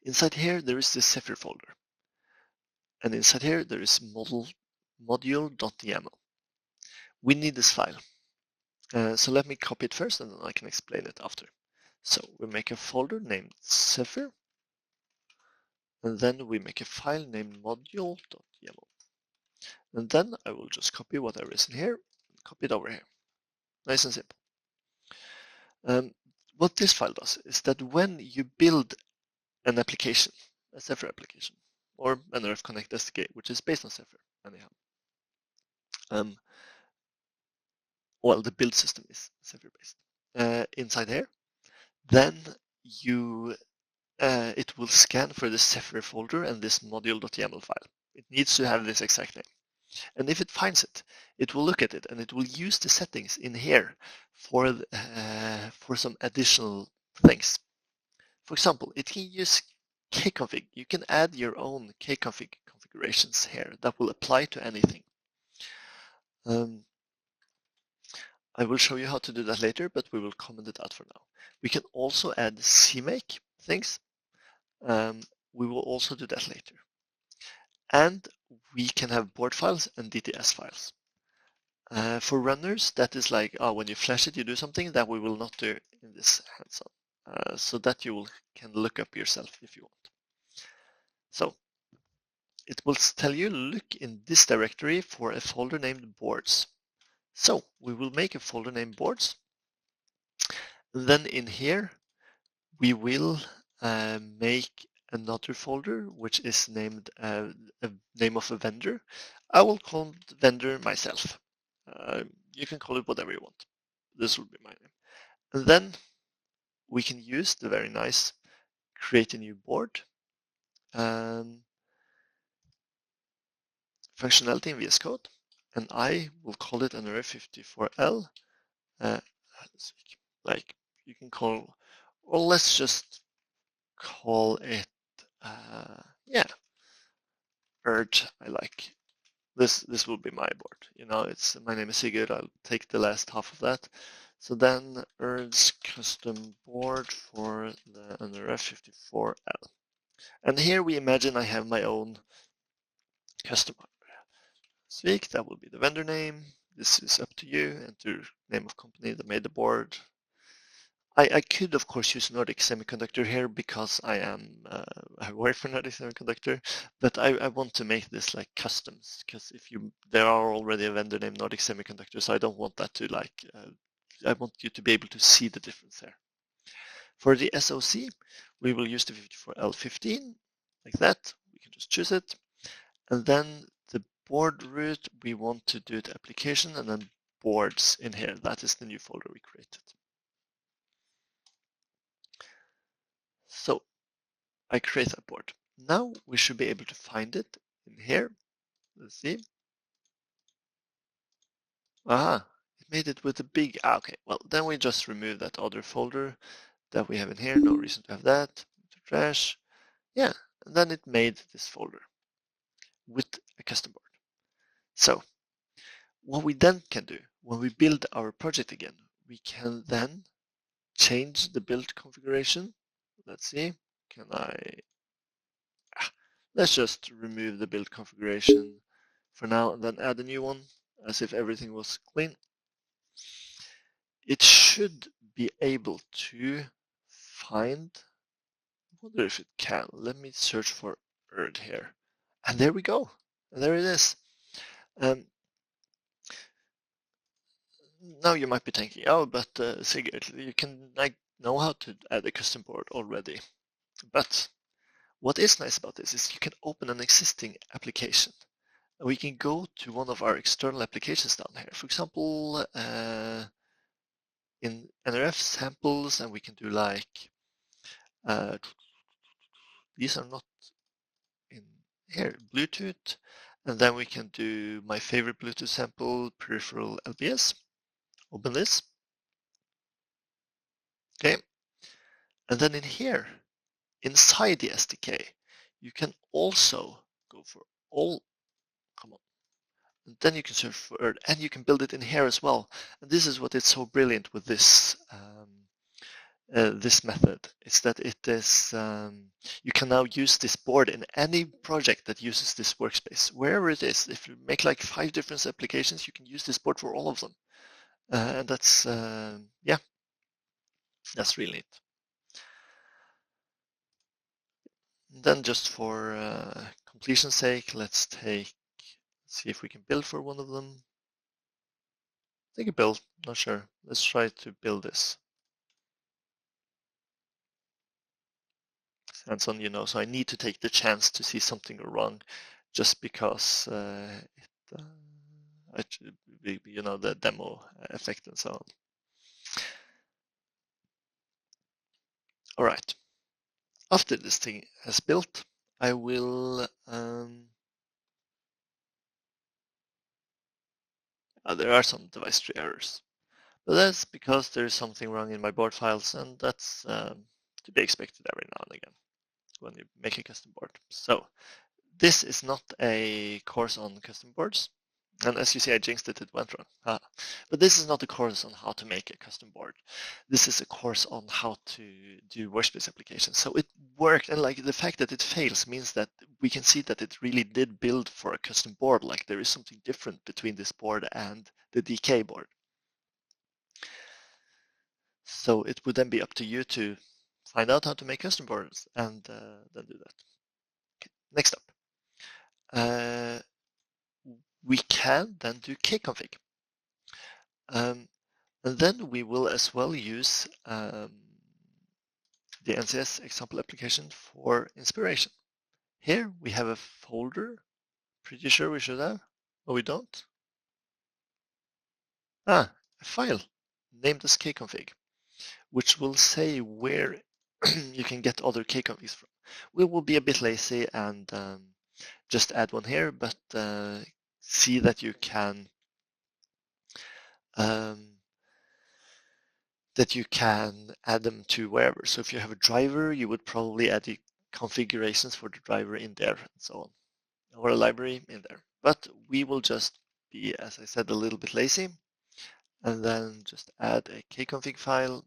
Inside here, there is the Zephyr folder. And inside here, there is module.yaml. We need this file. So let me copy it first, and then I can explain it after. So we make a folder named Zephyr, and then we make a file named module.yaml. And then I will just copy whatever is in here, copy it over here. Nice and simple. What this file does is that when you build an application, a Zephyr application, or nRF Connect SDK, which is based on Zephyr, anyhow. Well, the build system is Zephyr based. Inside here, then it will scan for the Zephyr folder and this module.yaml file. It needs to have this exact name. And if it finds it, it will look at it and it will use the settings in here for some additional things. For example, it can use kconfig. You can add your own kconfig configurations here that will apply to anything. I will show you how to do that later, but we will comment it out for now. We can also add CMake things. We will also do that later. And we can have board files and DTS files. For runners, that is like, when you flash it, you do something that we will not do in this hands-on. So that you can look up yourself if you want. So it will tell you, look in this directory for a folder named boards. So we will make a folder named boards. Then in here, we will make another folder which is named a name of a vendor. I will call the vendor myself. You can call it whatever you want. This will be my name. And then we can use the very nice create a new board functionality in VS Code, and I will call it nRF54L. Like you can call, or let's just call it, Urge. I like this. This will be my board. My name is Sigurd. I'll take the last half of that. So then Urge custom board for the nRF54L. And here we imagine I have my own custom Svik, that will be the vendor name. This is up to you. Enter name of company that made the board. I could, of course, use Nordic Semiconductor here because I work for Nordic Semiconductor, but I want to make this like customs because there are already a vendor named Nordic Semiconductor, so I don't want that to I want you to be able to see the difference there. For the SOC, we will use the 54L15 like that. We can just choose it, and then the board root we want to do the application and then boards in here. That is the new folder we created. So I create that board. Now we should be able to find it in here. Let's see. Aha, it made it with a big, okay. Well, then we just remove that other folder that we have in here. No reason to have that. To trash. Yeah, and then it made this folder with a custom board. So what we then can do when we build our project again, we can then change the build configuration. Let's see, can I, let's just remove the build configuration for now and then add a new one as if everything was clean. It should be able to find, I wonder if it can, let me search for ERD here. And there we go, and there it is. Now you might be thinking, oh, but Sigurd, you can know how to add a custom board already. But what is nice about this is you can open an existing application. And we can go to one of our external applications down here. For example, in nRF samples, and we can do like, these are not in here, Bluetooth. And then we can do my favorite Bluetooth sample, peripheral LBS. Open this. Okay. And then in here, inside the SDK, you can also go for all, and then you can search for ERD, and you can build it in here as well. And this is what is so brilliant with this this method, is that it is, you can now use this board in any project that uses this workspace, wherever it is. If you make like 5 different applications, you can use this board for all of them. And that's, yeah, that's really neat. Then just for completion's sake, let's see if we can build for one of them. I think a build, not sure. Let's try to build this. Hands-on, so I need to take the chance to see something go wrong, just because the demo effect and so on. All right. After this thing has built, I will. There are some device tree errors, but that's because there's something wrong in my board files, and that's to be expected every now and again when you make a custom board. So this is not a course on custom boards. And as you see, I jinxed it, it went wrong. But this is not a course on how to make a custom board. This is a course on how to do Workspace applications. So it worked, and like the fact that it fails means that we can see that it really did build for a custom board. Like there is something different between this board and the DK board. So it would then be up to you to find out how to make custom boards and then do that. Okay. Next up. We can then do kconfig. And then we will as well use the NCS example application for inspiration. Here we have a folder, pretty sure we should have, or we don't. A file named as kconfig, which will say where you can get other kconfigs from. We will be a bit lazy and just add one here, but see that you can add them to wherever. So if you have a driver, you would probably add the configurations for the driver in there and so on, or a library in there. But we will just be, as I said, a little bit lazy, and then just add a kconfig file,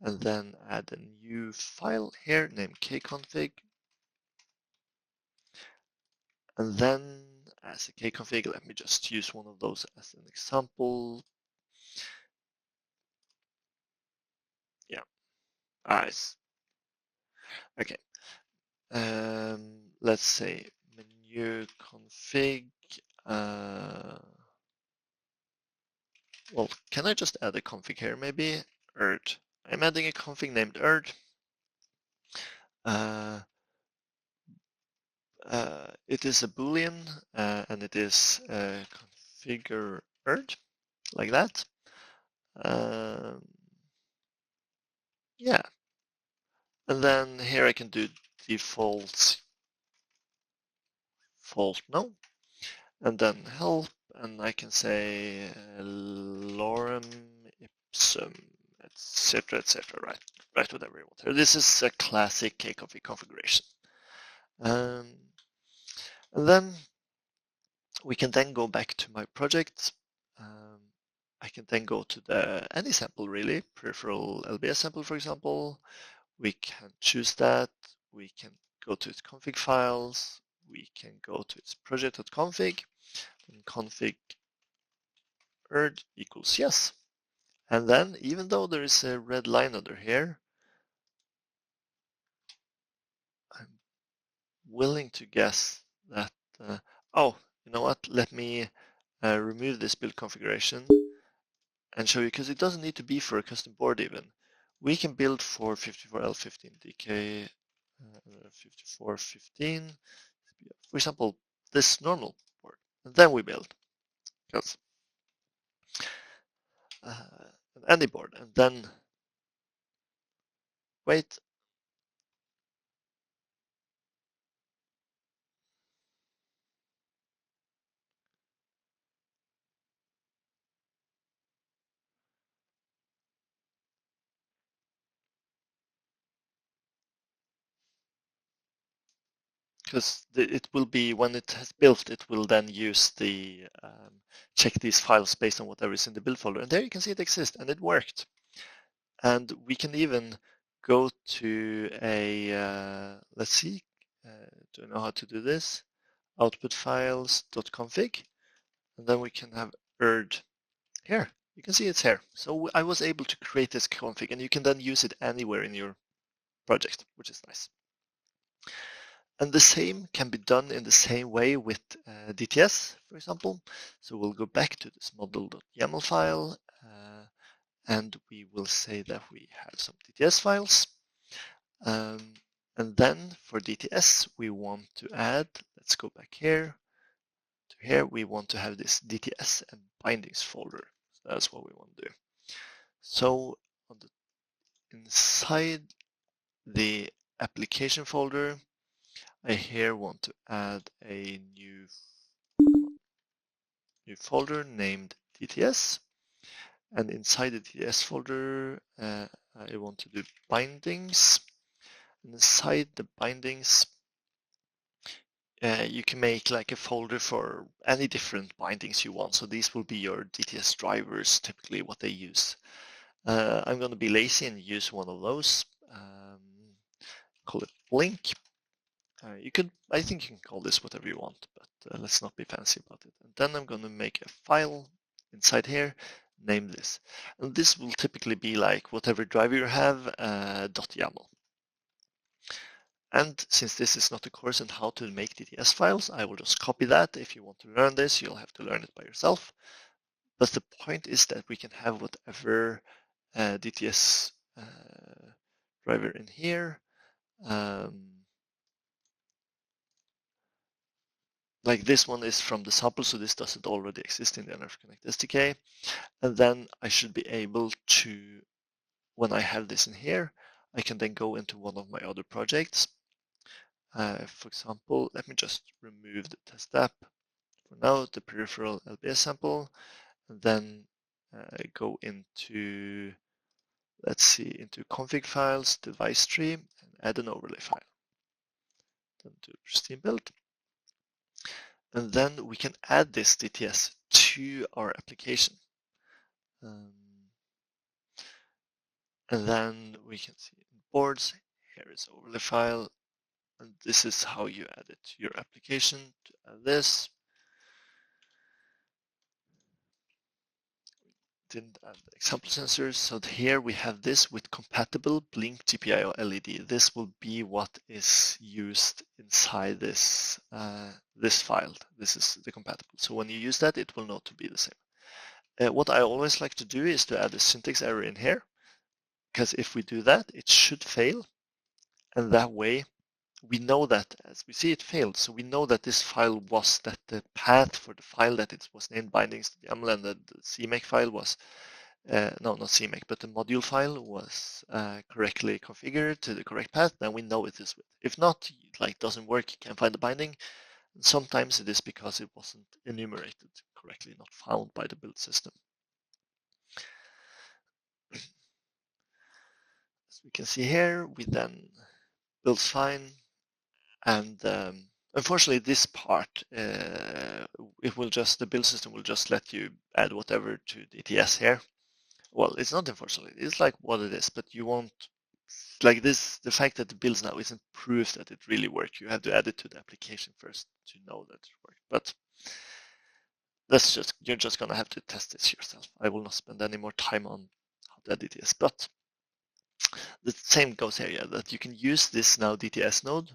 and then add a new file here named kconfig. And then as a kconfig, let me just use one of those as an example. Yeah, nice. Okay. Let's say menu config. Well, can I just add a config here? Maybe erd. I'm adding a config named erd. It is a boolean and it is configure erd, like that. Yeah. And then here I can do default no, and then help, and I can say lorem ipsum, etc., etc. Right, whatever you want here. This is a classic kconfig configuration. And then we can then go back to my project. I can then go to any sample really, peripheral LBS sample, for example. We can choose that. We can go to its config files. We can go to its project.config, and config erd equals yes. And then, even though there is a red line under here, I'm willing to guess that, oh, you know what? Let me remove this build configuration and show you, because it doesn't need to be for a custom board even. We can build for 54L15DK, 5415, for example, this normal board, and then we build. Because any board, and then wait. Because it will be, when it has built, it will then use the check these files based on whatever is in the build folder. And there you can see it exists, and it worked. And we can even go to a, let's see, do I know how to do this? Output files.config, and then we can have erd here. You can see it's here. So I was able to create this config, and you can then use it anywhere in your project, which is nice. And the same can be done in the same way with DTS, for example. So we'll go back to this model.yaml file, and we will say that we have some DTS files. And then for DTS, we want to add, let's go back here to here, we want to have this DTS and bindings folder. So that's what we want to do. So on the inside the application folder, I here want to add a new folder named DTS. And inside the DTS folder, I want to do bindings. And inside the bindings, you can make like a folder for any different bindings you want. So these will be your DTS drivers, typically what they use. I'm going to be lazy and use one of those. Call it link. You could, I think you can call this whatever you want, but let's not be fancy about it. And then I'm going to make a file inside here, name this. And this will typically be like whatever driver you have, .yaml. And since this is not a course on how to make DTS files, I will just copy that. If you want to learn this, you'll have to learn it by yourself. But the point is that we can have whatever DTS driver in here. Like this one is from the sample, so this doesn't already exist in the nRF Connect SDK. And then I should be able to, when I have this in here, I can then go into one of my other projects. For example, let me just remove the test app for now, the peripheral LBS sample, and then go into, let's see, into config files, device tree, and add an overlay file. Then to Steam build. And then we can add this DTS to our application. And then we can see in boards, here is overlay file, and this is how you add it to your application. To add this, didn't add the example sensors. So here we have this with compatible blink GPIO LED. This will be what is used inside this this file. This is the compatible. So when you use that, it will not be the same. What I always like to do is to add a syntax error in here, because if we do that, it should fail. And that way, we know that as we see it failed. So we know that this file was, that the path for the file that it was named bindings to YAML, and the CMake file was, no, not CMake, but the module file was correctly configured to the correct path. Then we know it is. If not, like doesn't work, you can't find the binding. And sometimes it is because it wasn't enumerated correctly, not found by the build system. As we can see here, we then builds fine. And unfortunately, this part, it will just, the build system will just let you add whatever to DTS here. Well, it's not unfortunately, it's like what it is, but you won't, like this, the fact that the builds now isn't proof that it really worked. You have to add it to the application first to know that it worked. But that's just, you're just gonna have to test this yourself. I will not spend any more time on how to add DTS, but the same goes here, yeah, that you can use this now DTS node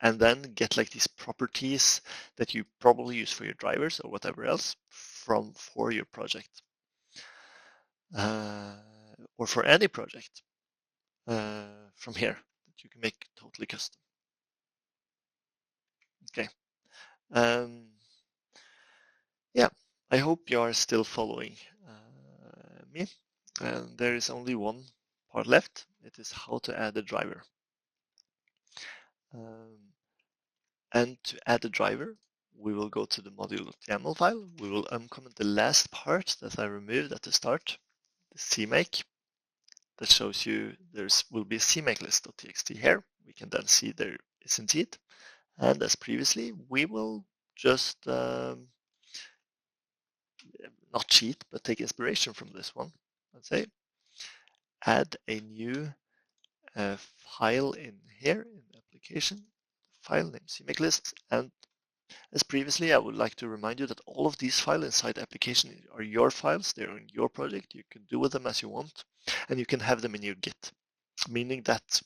and then get like these properties that you probably use for your drivers or whatever else for your project, or for any project from here that you can make totally custom. Okay. Yeah, I hope you are still following me. There is only one part left. It is how to add a driver. And to add a driver, we will go to the module.yaml file. We will uncomment the last part that I removed at the start, the CMake, that shows you there will be a CMake list.txt here. We can then see there is indeed. And as previously, we will just not cheat, but take inspiration from this one. Let's say add a new file in here in the application, file name CMake list, and as previously, I would like to remind you that all of these files inside the application are your files. They're in your project. You can do with them as you want, and you can have them in your Git, meaning that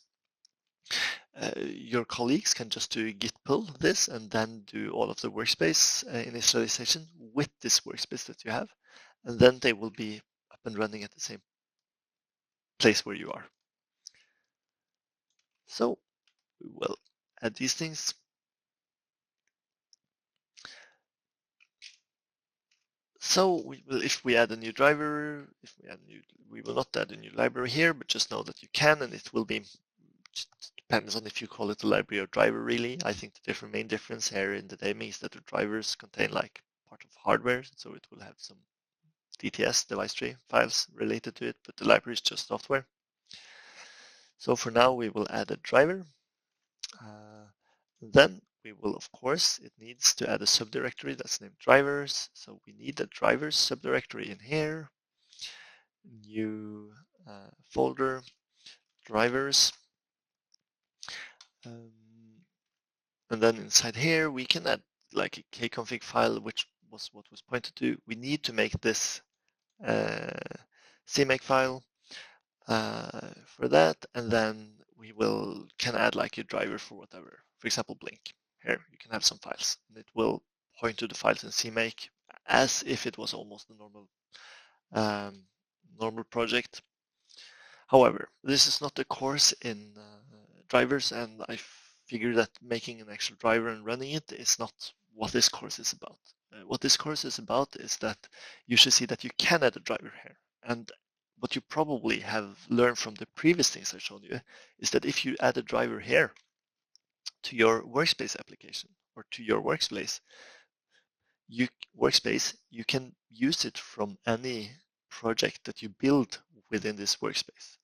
your colleagues can just do git pull this and then do all of the workspace initialization with this workspace that you have, and then they will be up and running at the same place where you are. So we will add these things. So we will, if we add a new driver, we will not add a new library here, but just know that you can, and it will be, depends on if you call it a library or driver really. I think the main difference here in the name is that the drivers contain like part of hardware, so it will have some DTS, device tree files related to it, but the library is just software. So for now, we will add a driver. Then we will, of course, it needs to add a subdirectory that's named drivers. So we need a drivers subdirectory in here. New folder, drivers. And then inside here, we can add like a kconfig file, which was what was pointed to. We need to make this CMake file for that, and then we can add like a driver for whatever. For example, Blink. Here you can have some files, and it will point to the files in CMake as if it was almost a normal project. However, this is not a course in drivers, and I figure that making an actual driver and running it is not what this course is about. What this course is about is that you should see that you can add a driver here. And what you probably have learned from the previous things I showed you is that if you add a driver here to your workspace application or to your workspace, you can use it from any project that you build within this workspace.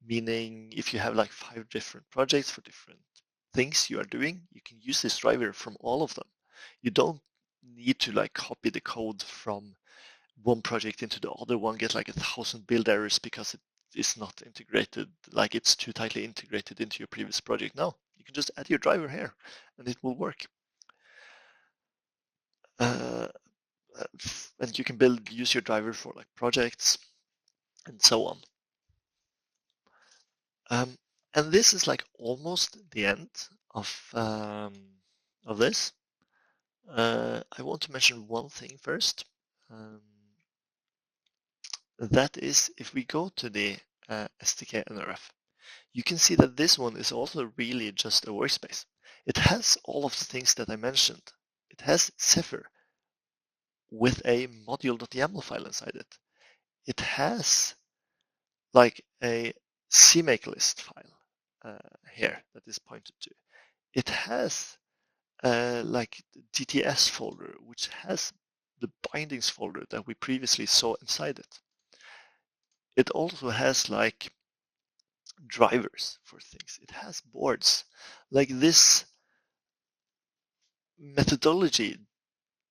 Meaning if you have like 5 different projects for different things you are doing, you can use this driver from all of them. You don't need to like copy the code from one project into the other one, get like 1,000 build errors because it is not integrated, like it's too tightly integrated into your previous project. No, you can just add your driver here and it will work. And you can use your driver for like projects and so on. And this is like almost the end of this. I want to mention one thing first. That is, if we go to the SDK nRF, you can see that this one is also really just a workspace. It has all of the things that I mentioned. It has Zephyr with a module.yaml file inside it. It has like a CMake list file here that is pointed to. It has like the DTS folder, which has the bindings folder that we previously saw inside it. It also has like drivers for things. It has boards. Like this methodology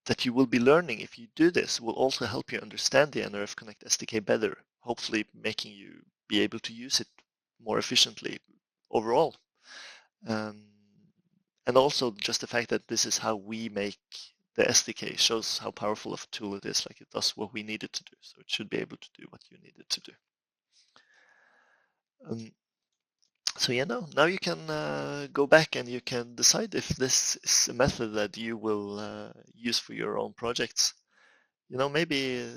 that you will be learning if you do this will also help you understand the nRF Connect SDK better, hopefully making you be able to use it more efficiently overall. And also just the fact that this is how we make the SDK shows how powerful of a tool it is. Like it does what we need it to do. So it should be able to do what you need it to do. So yeah, now you can go back and you can decide if this is a method that you will use for your own projects. You know, maybe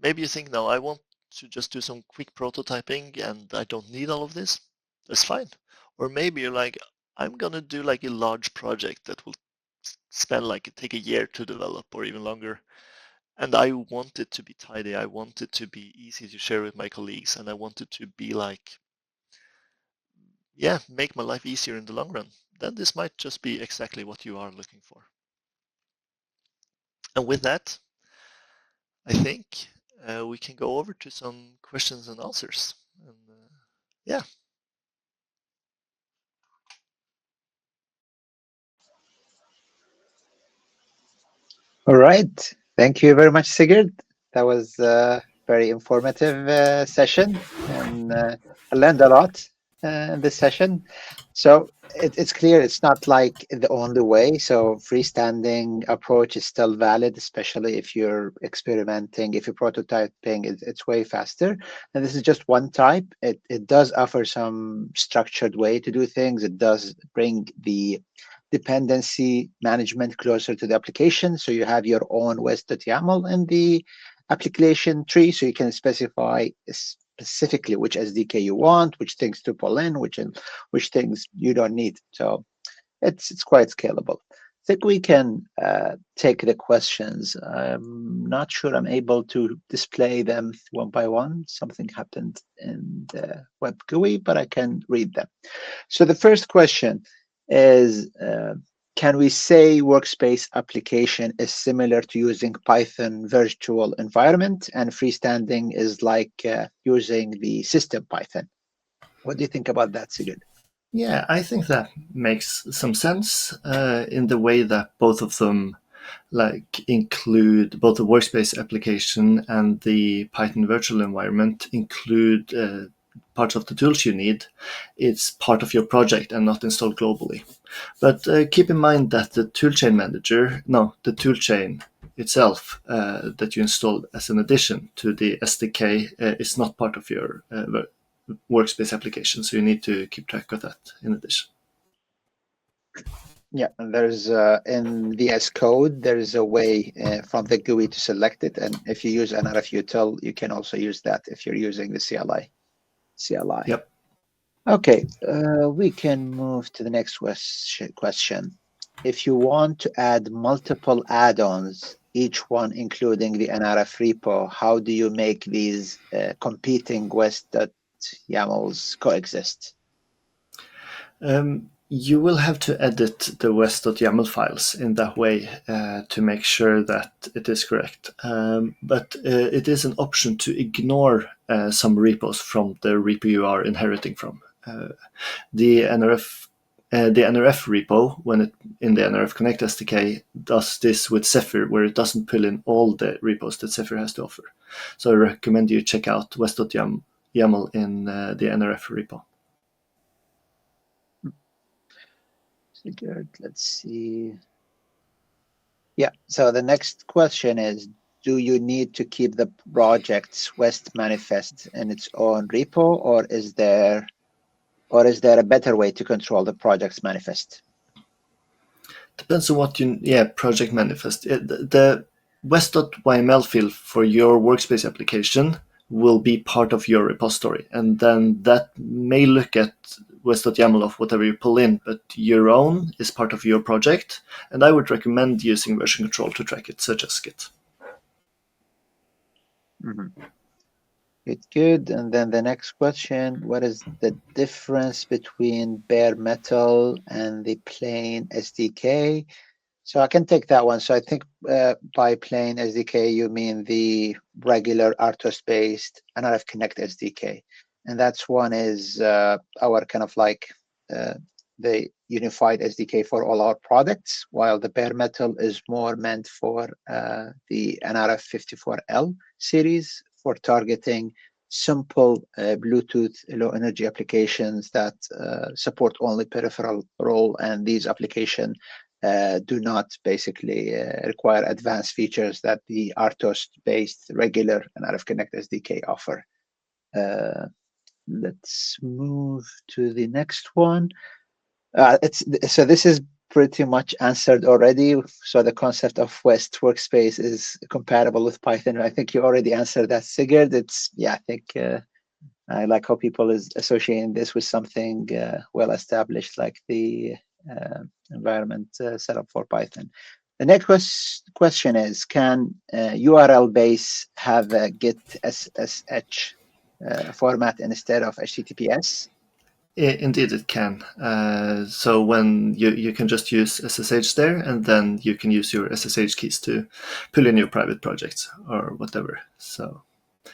you think, no, I want to just do some quick prototyping and I don't need all of this. That's fine. Or maybe you're like, I'm gonna do like a large project that will spend like take a year to develop or even longer. And I want it to be tidy. I want it to be easy to share with my colleagues, and I want it to be like, yeah, make my life easier in the long run. Then this might just be exactly what you are looking for. And with that, I think we can go over to some questions and answers. And yeah. All right. Thank you very much, Sigurd. That was a very informative session, and I learned a lot. in this session. So it's clear it's not like the only way. So freestanding approach is still valid, especially if you're experimenting. If you're prototyping, it's way faster. And this is just one type. It does offer some structured way to do things. It does bring the dependency management closer to the application. So you have your own west.yaml in the application tree, so you can specify specifically which SDK you want, which things to pull in, which things you don't need. So it's quite scalable. I think we can take the questions. I'm not sure I'm able to display them one by one. Something happened in the web GUI, but I can read them. So the first question is, can we say Workspace application is similar to using Python virtual environment, and freestanding is like using the system Python? What do you think about that, Sigurd? Yeah, I think that makes some sense in the way that both of them include both the Workspace application and the Python virtual environment include parts of the tools you need. It's part of your project and not installed globally. But keep in mind that the toolchain itself that you installed as an addition to the SDK is not part of your Workspace application, so you need to keep track of that in addition. Yeah, and there's in VS Code, there is a way from the GUI to select it, and if you use nRF util, you can also use that if you're using the CLI. Yep. Okay, we can move to the next question. If you want to add multiple add-ons, each one including the nRF repo, how do you make these competing west.yamls coexist? You will have to edit the west.yaml files in that way to make sure that it is correct. But it is an option to ignore some repos from the repo you are inheriting from. The nRF repo, in the nRF Connect SDK, does this with Zephyr, where it doesn't pull in all the repos that Zephyr has to offer. So I recommend you check out west.yaml in the nRF repo. Good. Let's see. Yeah, so the next question is, do you need to keep the project's West manifest in its own repo, or is there a better way to control the project's manifest? Depends on what project manifest. The west.yml field for your Workspace application will be part of your repository, and then that may look at west.yaml of whatever you pull in, but your own is part of your project, and I would recommend using version control to track it, such as Git. Mm-hmm. Good. And then the next question, what is the difference between bare metal and the plain SDK? So I can take that one. So I think by plain SDK, you mean the regular RTOS-based nRF Connect SDK. And that's one is our kind of like the unified SDK for all our products, while the bare metal is more meant for the nRF 54L series for targeting simple Bluetooth low energy applications that support only peripheral role, and these applications do not basically require advanced features that the RTOS-based regular nRF Connect SDK offer. Let's move to the next one. So this is pretty much answered already. So the concept of West Workspace is compatible with Python. I think you already answered that, Sigurd. I think I like how people is associating this with something well established, like the environment set up for Python. The next question is, can URL base have a Git SSH format instead of HTTPS? Indeed, it can. So when you can just use SSH there, and then you can use your SSH keys to pull in your private projects or whatever. So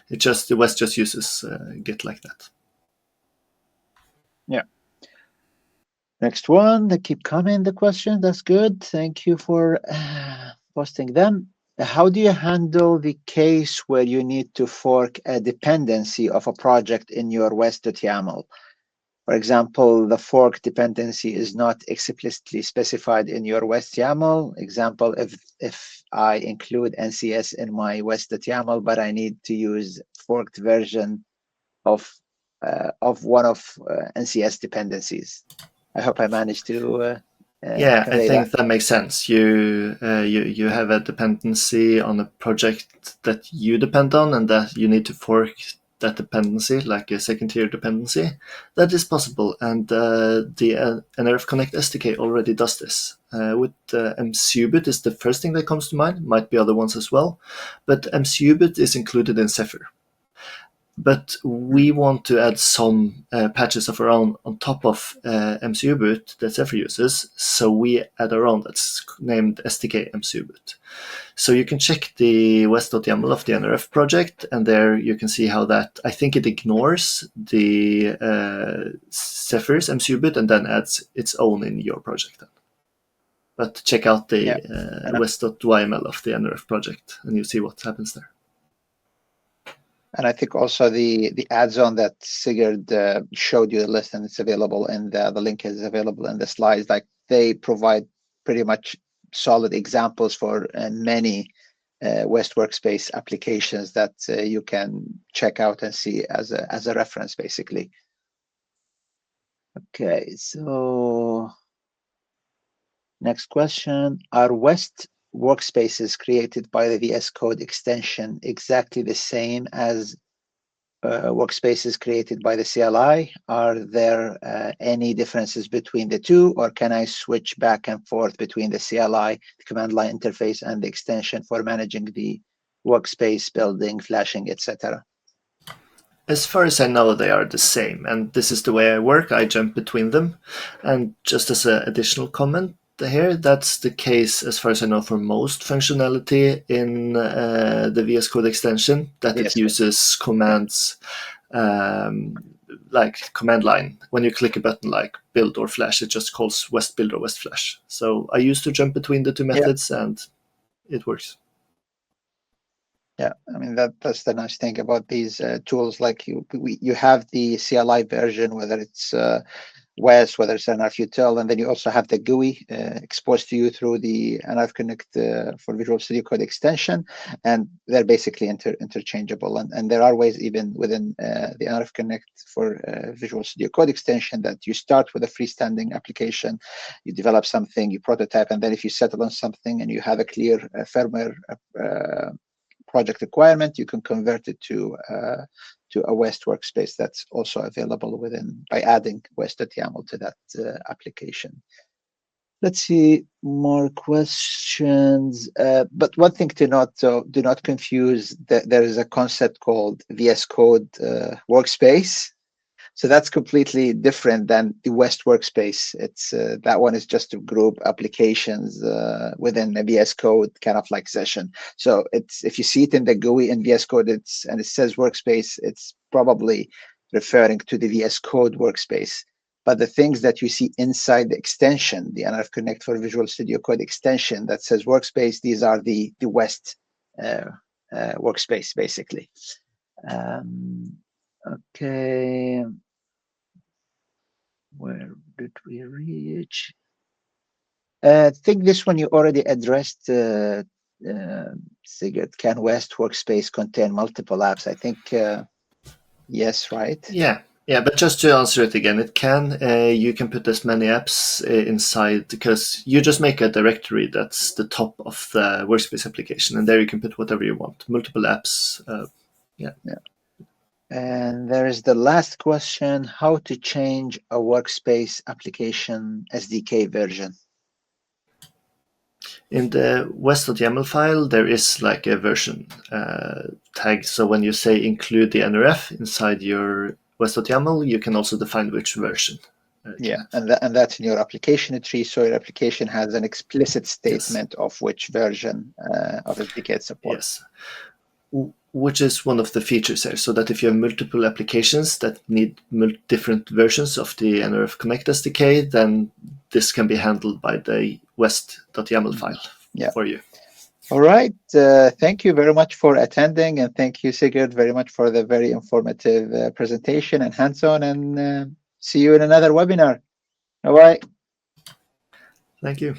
the West just uses Git like that. Yeah. Next one, they keep coming, the question. That's good. Thank you for posting them. How do you handle the case where you need to fork a dependency of a project in your West.yaml? For example, the fork dependency is not explicitly specified in your West YAML. Example, if I include NCS in my West.YAML, but I need to use forked version of one of NCS dependencies. I hope I managed to yeah, I convey think that. that makes sense. You have a dependency on a project that you depend on, and that you need to fork that dependency, like a second-tier dependency. That is possible, and the nRF Connect SDK already does this. With mSubit is the first thing that comes to mind. Might be other ones as well, but mSubit is included in Zephyr. But we want to add some patches of our own on top of mSubit that Zephyr uses, so we add our own that's named SDK mSubit. So you can check the west.yaml of the nRF project, and there you can see how that, I think it ignores the Zephyr's mSubit and then adds its own in your project. Then. But check out the west.yml of the nRF project, and you see what happens there. And I think also the add-on that Sigurd showed you the list, and it's available, and the link is available in the slides. Like, they provide pretty much solid examples for many West Workspace applications that you can check out and see as a reference, basically. Okay, so next question: are West workspaces created by the VS Code extension exactly the same as workspaces created by the CLI? Are there any differences between the two, or can I switch back and forth between the CLI, the command line interface, and the extension for managing the workspace, building, flashing, etc.? As far as I know, they are the same, and this is the way I work. I jump between them. And just as an additional comment here, that's the case, as far as I know, for most functionality in the VS Code extension, that it uses commands like command line. When you click a button like build or flash, it just calls West build or West flash. So I used to jump between the two methods, and it works. Yeah, I mean, that's the nice thing about these tools. Like you have the CLI version, whether it's West, whether it's nRF util, and then you also have the GUI exposed to you through the nRF Connect for Visual Studio Code extension, and they're basically interchangeable. And there are ways even within the nRF Connect for Visual Studio Code extension that you start with a freestanding application, you develop something, you prototype, and then if you settle on something and you have a clear firmware project requirement, you can convert it to a West workspace that's also available within by adding West.YAML to that application. Let's see more questions. But one thing to note, so do not confuse that there is a concept called VS Code workspace. So that's completely different than the West workspace. It's that one is just to group applications within a VS Code kind of like session. So it's, if you see it in the GUI in VS Code, it says workspace, it's probably referring to the VS Code workspace. But the things that you see inside the extension, the nRF Connect for Visual Studio Code extension that says workspace, these are the West workspace, basically. Okay, where did we reach? I think this one you already addressed, Sigurd. Can West Workspace contain multiple apps? I think yes, right? Yeah, but just to answer it again, it can. You can put as many apps inside, because you just make a directory that's the top of the workspace application, and there you can put whatever you want. Multiple apps. Yeah. And there is the last question: how to change a workspace application SDK version? In the West.YAML file, there is like a version tag. So when you say include the nRF inside your West.YAML, you can also define which version. And that's in your application tree. So your application has an explicit statement of which version of SDK it supports. Yes. Which is one of the features here, so that if you have multiple applications that need different versions of the nRF Connect SDK, then this can be handled by the West.YAML file for you. All right. Thank you very much for attending, and thank you, Sigurd, very much for the very informative presentation and hands-on. And See you in another webinar. Bye-bye. Thank you.